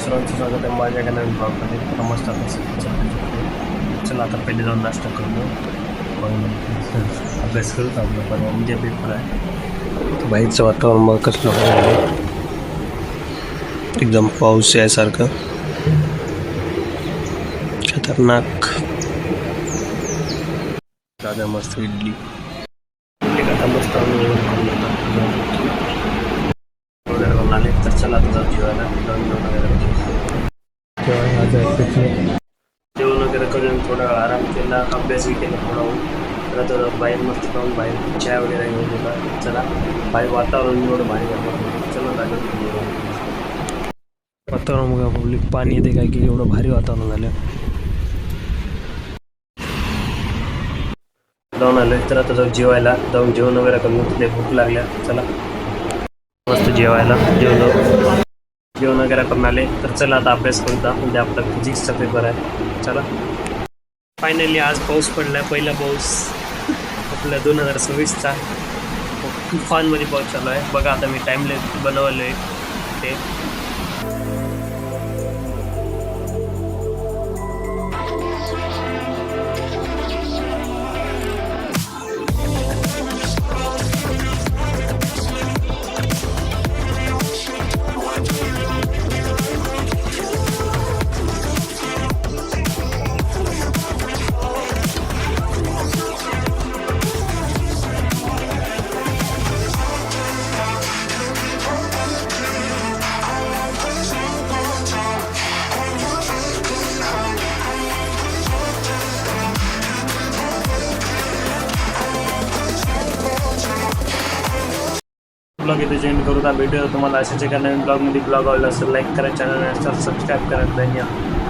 सर्वांचं स्वागत आहे माझ्या एका नवीन ब्लॉगमध्ये. मस्त आता चला आता पहिले जाऊन नाश्ता करू, अभ्यास करू. आपलं परवा उद्या पेपर आहे. बाहेरचं वातावरण मग कसलं आहे, एकदम पाऊस यासारखं खतरनाक. दादा मस्त इडली आता मस्त आले तर चला आता जाऊ जेवायला. जेवण वगैरे करून थोडा आराम केला, अभ्यासही केला थोडा. तर बाहेर मस्त जाऊन बाहेर चहा वगैरे घेऊन गेला. चला बाहेर वातावरण एवढं भारी झालं. चला वातावरण बघा, पब्लिक पाणी येते काय की एवढं भारी वातावरण झालं. जाऊन आलं तर आता जाऊ जेवायला. जाऊन जेवण वगैरे करून तिथे भूक लागल्या. चला मस्त जेवायला जेवण वगैरे करून आले तर चला आता अभ्यास करून जा. म्हणजे आपला फिजिक्सचा पेपर आहे. चला फायनली आज पाऊस पडला, पहिला पाऊस आपल्या 2026चा. तुफानमध्ये पाऊस चालू आहे बघा. आता मी टाइमलेस बनवलं आहे ते. ब्लॉग इथे जॉईन करू. भेटूया तुम्हाला अशाच एका नवीन ब्लॉगमध्ये. ब्लॉग आवडला असेल लाईक करा, चॅनल सबस्क्राईब करा. धन्यवाद.